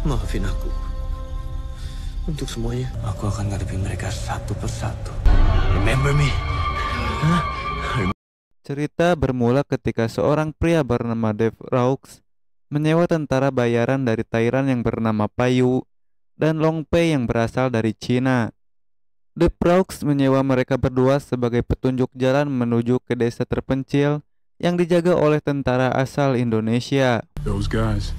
Maafin aku untuk semuanya. Aku akan ngadepin mereka satu persatu. Remember me? Huh? Cerita bermula ketika seorang pria bernama Dave Raux menyewa tentara bayaran dari Thailand yang bernama Payu dan Long Pei yang berasal dari Cina. Dave Raux menyewa mereka berdua sebagai petunjuk jalan menuju ke desa terpencil yang dijaga oleh tentara asal Indonesia. Those guys,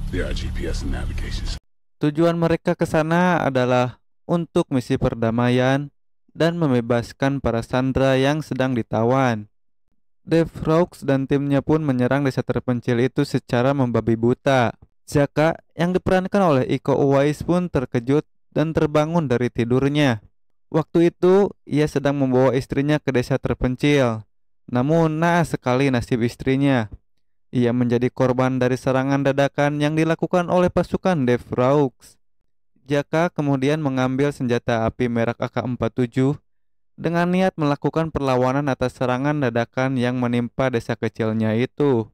they are GPS and navigation. Tujuan mereka ke sana adalah untuk misi perdamaian dan membebaskan para sandera yang sedang ditawan. Dave Raux dan timnya pun menyerang desa terpencil itu secara membabi buta. Jaka yang diperankan oleh Iko Uwais pun terkejut dan terbangun dari tidurnya. Waktu itu ia sedang membawa istrinya ke desa terpencil. Namun naas sekali nasib istrinya. Ia menjadi korban dari serangan dadakan yang dilakukan oleh pasukan Dave Raux. Jaka kemudian mengambil senjata api merek AK-47 dengan niat melakukan perlawanan atas serangan dadakan yang menimpa desa kecilnya itu.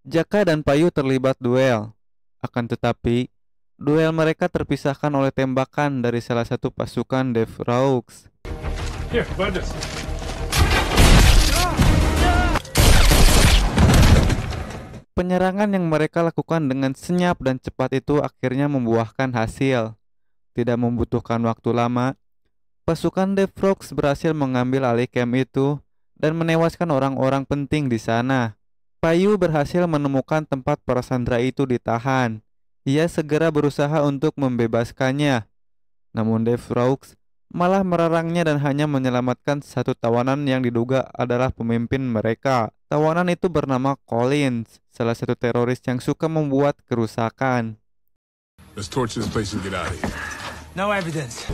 Jaka dan Payu terlibat duel. Akan tetapi, duel mereka terpisahkan oleh tembakan dari salah satu pasukan Dave Raux. Here, find us. Penyerangan yang mereka lakukan dengan senyap dan cepat itu akhirnya membuahkan hasil. Tidak membutuhkan waktu lama, pasukan Dave Raux berhasil mengambil alih camp itu dan menewaskan orang-orang penting di sana. Payu berhasil menemukan tempat para sandera itu ditahan. Ia segera berusaha untuk membebaskannya. Namun Dave Raux malah merarangnya dan hanya menyelamatkan satu tawanan yang diduga adalah pemimpin mereka. Tawanan itu bernama Collins, salah satu teroris yang suka membuat kerusakan. Let's torch this place and get out of here. No evidence.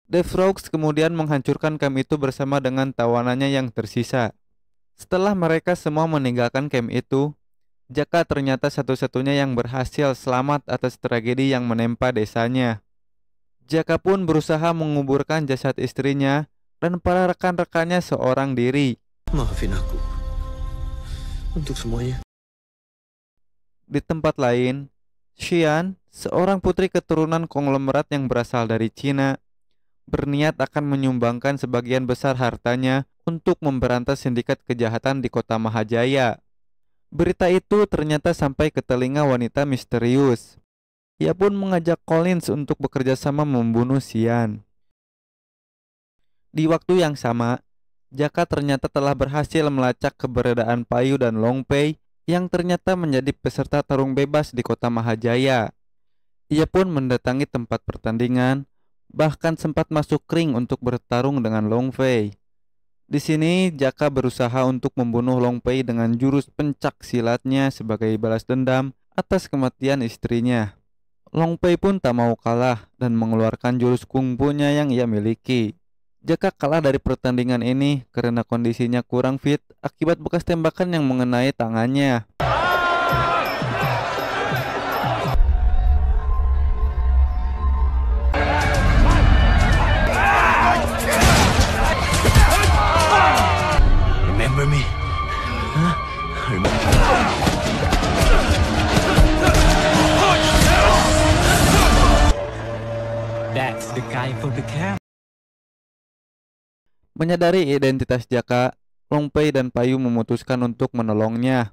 Dave Raux kemudian menghancurkan camp itu bersama dengan tawanannya yang tersisa. Setelah mereka semua meninggalkan camp itu, Jaka ternyata satu-satunya yang berhasil selamat atas tragedi yang menimpa desanya. Jaka pun berusaha menguburkan jasad istrinya dan para rekan-rekannya seorang diri. Maafin aku untuk semuanya. Di tempat lain, Xian, seorang putri keturunan konglomerat yang berasal dari Cina, berniat akan menyumbangkan sebagian besar hartanya untuk memberantas sindikat kejahatan di kota Mahajaya. Berita itu ternyata sampai ke telinga wanita misterius. Ia pun mengajak Collins untuk bekerja sama membunuh Xian. Di waktu yang sama, Jaka ternyata telah berhasil melacak keberadaan Payu dan Long Pei yang ternyata menjadi peserta tarung bebas di kota Mahajaya. Ia pun mendatangi tempat pertandingan, bahkan sempat masuk ring untuk bertarung dengan Long Pei. Di sini Jaka berusaha untuk membunuh Long Pei dengan jurus pencak silatnya sebagai balas dendam atas kematian istrinya. Long Pei pun tak mau kalah dan mengeluarkan jurus kungfu-nya yang ia miliki. Jaka kalah dari pertandingan ini karena kondisinya kurang fit akibat bekas tembakan yang mengenai tangannya. Remember me? Huh? Remember me? That's the guy from the camp. Menyadari identitas Jaka, Long Pei dan Payu memutuskan untuk menolongnya.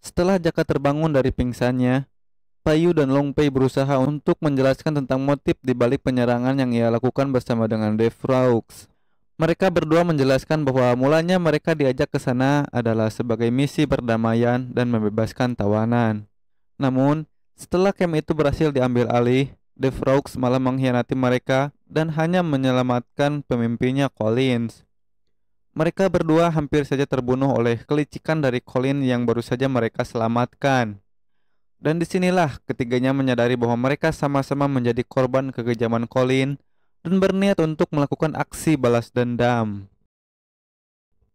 Setelah Jaka terbangun dari pingsannya, Payu dan Long Pei berusaha untuk menjelaskan tentang motif di balik penyerangan yang ia lakukan bersama dengan Dave Raux. Mereka berdua menjelaskan bahwa mulanya mereka diajak ke sana adalah sebagai misi perdamaian dan membebaskan tawanan. Namun, setelah camp itu berhasil diambil alih, Dave Raux malah mengkhianati mereka dan hanya menyelamatkan pemimpinnya Collins. Mereka berdua hampir saja terbunuh oleh kelicikan dari Collins yang baru saja mereka selamatkan. Dan disinilah ketiganya menyadari bahwa mereka sama-sama menjadi korban kekejaman Collins dan berniat untuk melakukan aksi balas dendam.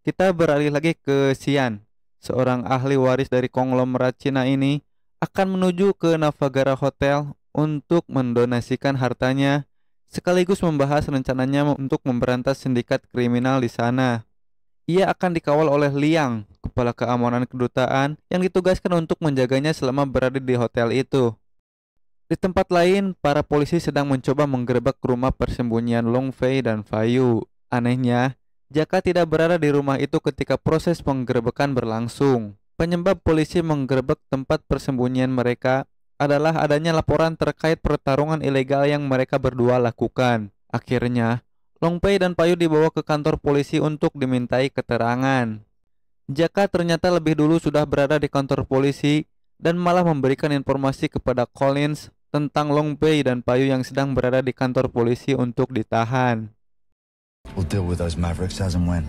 Kita beralih lagi ke Xian, seorang ahli waris dari konglomerat Cina ini akan menuju ke Navagara Hotel untuk mendonasikan hartanya sekaligus membahas rencananya untuk memberantas sindikat kriminal di sana. ia akan dikawal oleh Liang, kepala keamanan kedutaan yang ditugaskan untuk menjaganya selama berada di hotel itu. Di tempat lain, para polisi sedang mencoba menggerebek rumah persembunyian Long Fei dan Fayu. Anehnya, Jaka tidak berada di rumah itu ketika proses penggerebekan berlangsung. Penyebab polisi menggerebek tempat persembunyian mereka adalah adanya laporan terkait pertarungan ilegal yang mereka berdua lakukan. Akhirnya, Long Fei dan Payu dibawa ke kantor polisi untuk dimintai keterangan. Jaka ternyata lebih dulu sudah berada di kantor polisi dan malah memberikan informasi kepada Collins tentang Long Fei dan Payu yang sedang berada di kantor polisi untuk ditahan. We'll deal with those mavericks as and when.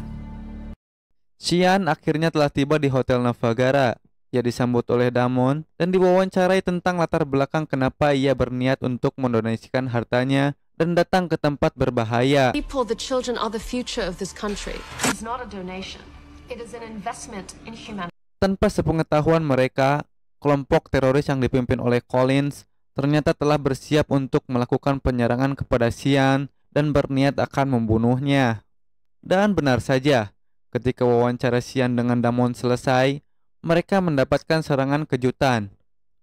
Xian akhirnya telah tiba di Hotel Navagara. Ia disambut oleh Damon dan diwawancarai tentang latar belakang kenapa ia berniat untuk mendonasikan hartanya dan datang ke tempat berbahaya. People, the children are the future of this country. It's not a donation. It is an investment in humanity. Tanpa sepengetahuan mereka, kelompok teroris yang dipimpin oleh Collins ternyata telah bersiap untuk melakukan penyerangan kepada Xian dan berniat akan membunuhnya. Dan benar saja, ketika wawancara Xian dengan Damon selesai, mereka mendapatkan serangan kejutan.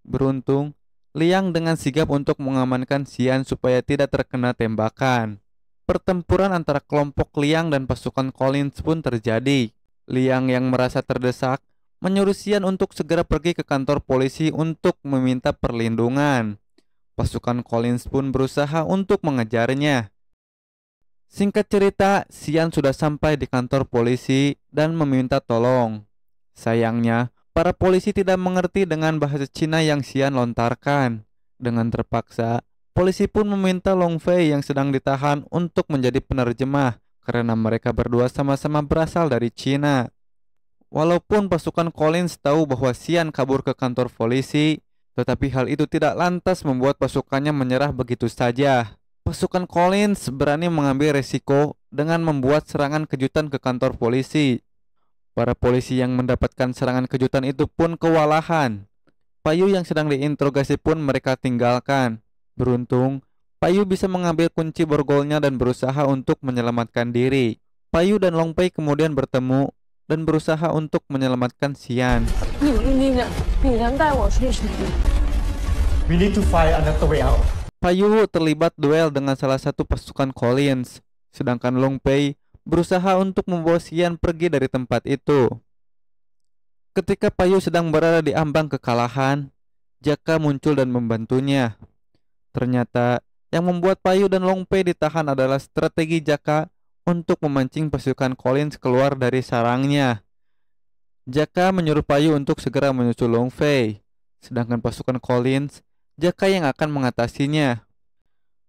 Beruntung, Liang dengan sigap untuk mengamankan Xian supaya tidak terkena tembakan. Pertempuran antara kelompok Liang dan pasukan Collins pun terjadi. Liang yang merasa terdesak menyuruh Xian untuk segera pergi ke kantor polisi untuk meminta perlindungan. Pasukan Collins pun berusaha untuk mengejarnya. Singkat cerita, Xian sudah sampai di kantor polisi dan meminta tolong. Sayangnya, para polisi tidak mengerti dengan bahasa Cina yang Xian lontarkan. Dengan terpaksa, polisi pun meminta Long Fei yang sedang ditahan untuk menjadi penerjemah karena mereka berdua sama-sama berasal dari Cina. Walaupun pasukan Collins tahu bahwa Xian kabur ke kantor polisi, tetapi hal itu tidak lantas membuat pasukannya menyerah begitu saja. Pasukan Collins berani mengambil resiko dengan membuat serangan kejutan ke kantor polisi. Para polisi yang mendapatkan serangan kejutan itu pun kewalahan. Payu yang sedang diinterogasi pun mereka tinggalkan. Beruntung, Payu bisa mengambil kunci borgolnya dan berusaha untuk menyelamatkan diri. Payu dan Long Fei kemudian bertemu dan berusaha untuk menyelamatkan Xian. We need to find another way out. Payu terlibat duel dengan salah satu pasukan Collins, sedangkan Long Fei berusaha untuk membawa Xian pergi dari tempat itu. Ketika Payu sedang berada di ambang kekalahan, Jaka muncul dan membantunya. Ternyata yang membuat Payu dan Long Fei ditahan adalah strategi Jaka untuk memancing pasukan Collins keluar dari sarangnya. Jaka menyuruh Payu untuk segera menyusul Long Fei, sedangkan pasukan Collins, Jaka yang akan mengatasinya.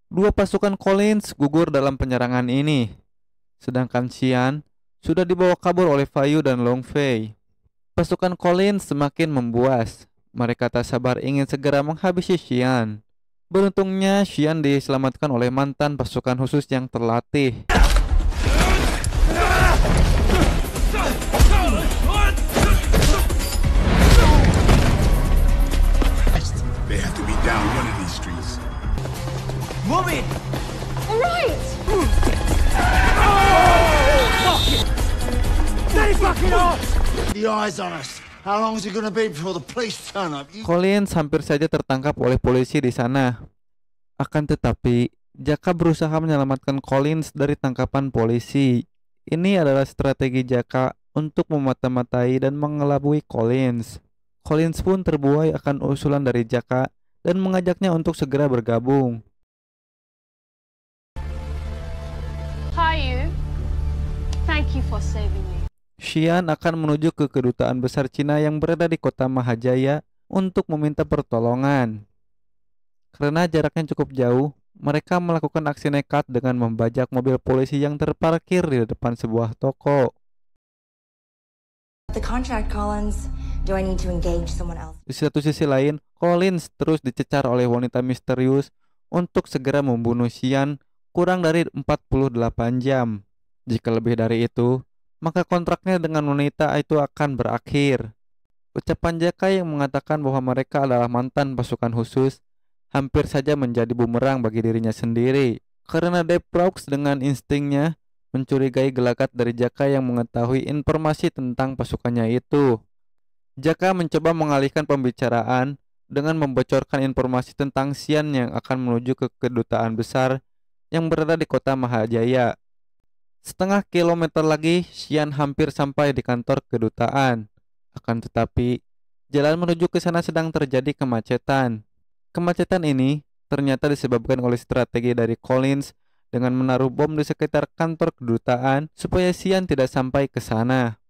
Dua pasukan Collins gugur dalam penyerangan ini. Sedangkan Xian sudah dibawa kabur oleh Fayu dan Long Fei. Pasukan Collins semakin membuas. Mereka tak sabar ingin segera menghabisi Xian. Beruntungnya Xian diselamatkan oleh mantan pasukan khusus yang terlatih. They have to be down one of these streets. Move it! Right! Stay fucking off! The eyes on us. How long is it going to be before the police turn up? Collins hampir saja tertangkap oleh polisi di sana. Akan tetapi, Jaka berusaha menyelamatkan Collins dari tangkapan polisi. Ini adalah strategi Jaka untuk memata-matai dan mengelabui Collins. Collins pun terbuai akan usulan dari Jaka dan mengajaknya untuk segera bergabung. Payu, thank you for saving me. Xian akan menuju ke kedutaan besar Cina yang berada di kota Mahajaya untuk meminta pertolongan. Karena jaraknya cukup jauh, mereka melakukan aksi nekat dengan membajak mobil polisi yang terparkir di depan sebuah toko. The contract, Collins. Do I need to engage someone else? Di satu sisi lain, Collins terus dicecar oleh wanita misterius untuk segera membunuh Xian kurang dari 48 jam. Jika lebih dari itu, maka kontraknya dengan wanita itu akan berakhir. Ucapan Jaka yang mengatakan bahwa mereka adalah mantan pasukan khusus hampir saja menjadi bumerang bagi dirinya sendiri. Karena Dave Brooks dengan instingnya mencurigai gelagat dari Jaka yang mengetahui informasi tentang pasukannya itu. Jaka mencoba mengalihkan pembicaraan dengan membocorkan informasi tentang Xian yang akan menuju ke kedutaan besar yang berada di kota Mahajaya. Setengah kilometer lagi, Xian hampir sampai di kantor kedutaan. Akan tetapi, jalan menuju ke sana sedang terjadi kemacetan. Kemacetan ini ternyata disebabkan oleh strategi dari Collins dengan menaruh bom di sekitar kantor kedutaan supaya Xian tidak sampai ke sana.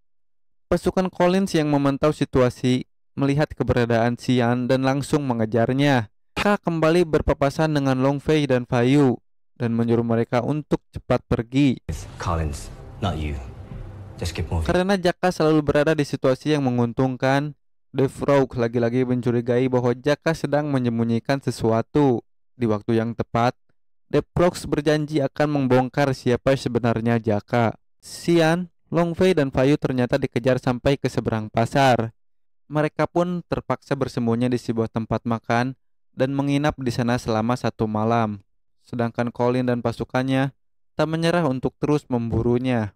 Pasukan Collins yang memantau situasi melihat keberadaan Xian dan langsung mengejarnya. Jaka kembali berpapasan dengan Long Fei dan Fayu dan menyuruh mereka untuk cepat pergi. Collins, not you. Just keep moving. Karena Jaka selalu berada di situasi yang menguntungkan, Defrog lagi-lagi mencurigai bahwa Jaka sedang menyembunyikan sesuatu. Di waktu yang tepat, Defrog berjanji akan membongkar siapa sebenarnya Jaka. Xian, Long Fei dan Fayu ternyata dikejar sampai ke seberang pasar. Mereka pun terpaksa bersembunyi di sebuah tempat makan dan menginap di sana selama 1 malam. Sedangkan Colin dan pasukannya tak menyerah untuk terus memburunya.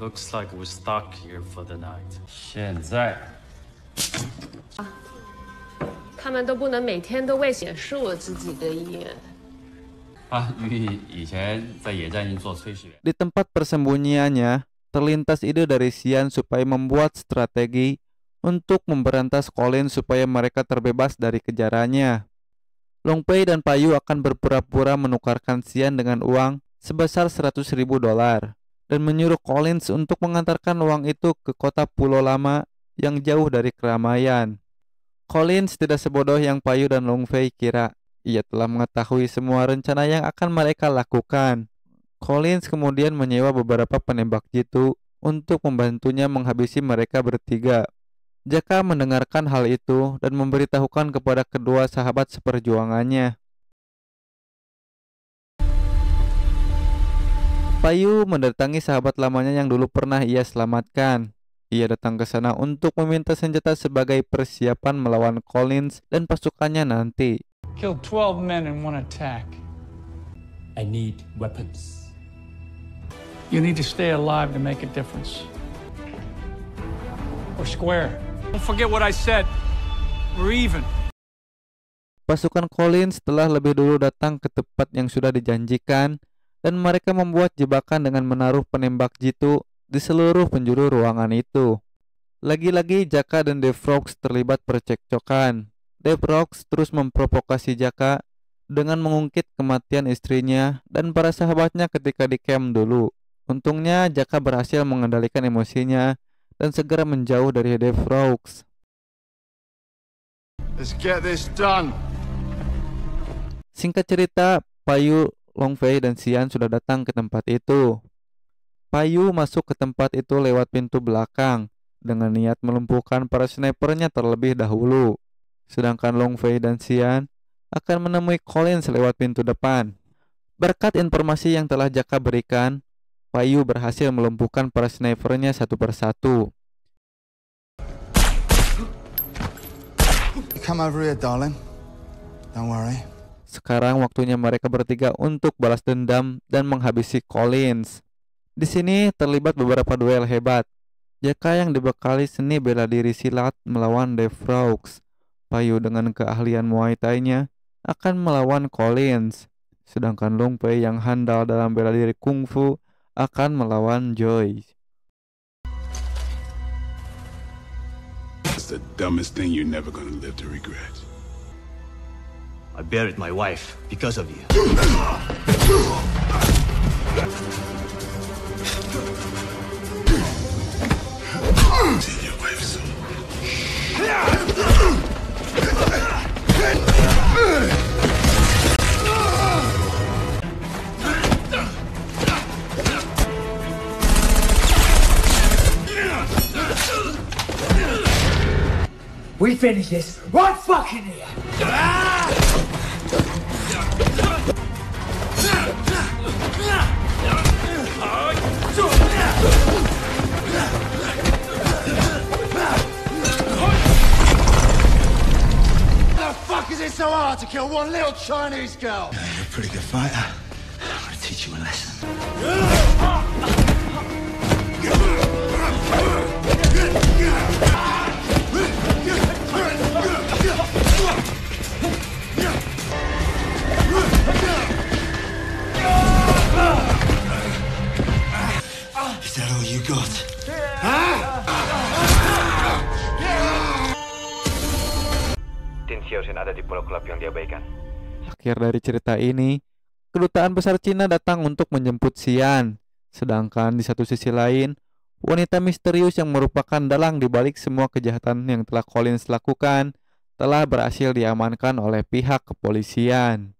Looks like we're stuck here for the night. 现在他们都不能每天都为写是我自己的意。玉以前在野战营做炊事员。 Di tempat persembunyiannya, terlintas ide dari Xian supaya membuat strategi untuk memberantas Colin supaya mereka terbebas dari kejarannya. Long Fei dan Payu akan berpura-pura menukarkan Xian dengan uang sebesar $100.000 dan menyuruh Collins untuk mengantarkan uang itu ke kota Pulau Lama yang jauh dari keramaian. Collins tidak sebodoh yang Payu dan Long Fei kira. Ia telah mengetahui semua rencana yang akan mereka lakukan. Collins kemudian menyewa beberapa penembak jitu untuk membantunya menghabisi mereka bertiga. Jaka mendengarkan hal itu dan memberitahukan kepada kedua sahabat seperjuangannya. Payu mendatangi sahabat lamanya yang dulu pernah ia selamatkan. Ia datang ke sana untuk meminta senjata sebagai persiapan melawan Collins dan pasukannya nanti. Killed 12 men in one attack. I need weapons. You need to stay alive to make a difference. We're square. Don't forget what I said. We're even. Pasukan Collins telah lebih dulu datang ke tempat yang sudah dijanjikan dan mereka membuat jebakan dengan menaruh penembak jitu di seluruh penjuru ruangan itu. Lagi-lagi Jaka dan Defrog terlibat percekcokan. Defrog terus memprovokasi Jaka dengan mengungkit kematian istrinya dan para sahabatnya ketika di camp dulu. Untungnya Jaka berhasil mengendalikan emosinya dan segera menjauh dari Defrog. Let's get this done. Singkat cerita, Payu, Long Fei dan Xian sudah datang ke tempat itu. Payu masuk ke tempat itu lewat pintu belakang dengan niat melumpuhkan para snipernya terlebih dahulu. Sedangkan Long Fei dan Xian akan menemui Collins lewat pintu depan. Berkat informasi yang telah Jaka berikan, Payu berhasil melumpuhkan para snipernya satu persatu. Come over here, darling. Don't worry. Sekarang waktunya mereka bertiga untuk balas dendam dan menghabisi Collins. Di sini terlibat beberapa duel hebat. Jaka yang dibekali seni bela diri silat melawan Defrog. Payu dengan keahlian Muay Thai-nya akan melawan Collins. Sedangkan Long Fei yang handal dalam bela diri kungfu akan melawan Joy. It's the dumbest thing you're never gonna live to regret. I buried my wife because of you. See your wife soon. We finish this right fucking here. The fuck is it so hard? hard to kill one little Chinese girl. You're a pretty good fighter. I'm gonna teach you a lesson. Is that all you got? Tin Xiaoxin ada di Pulau Gelap yang diabaikan. Akhir dari cerita ini, kedutaan besar Cina datang untuk menjemput Xian. Sedangkan di satu sisi lain, wanita misterius yang merupakan dalang di balik semua kejahatan yang telah Collins lakukan telah berhasil diamankan oleh pihak kepolisian.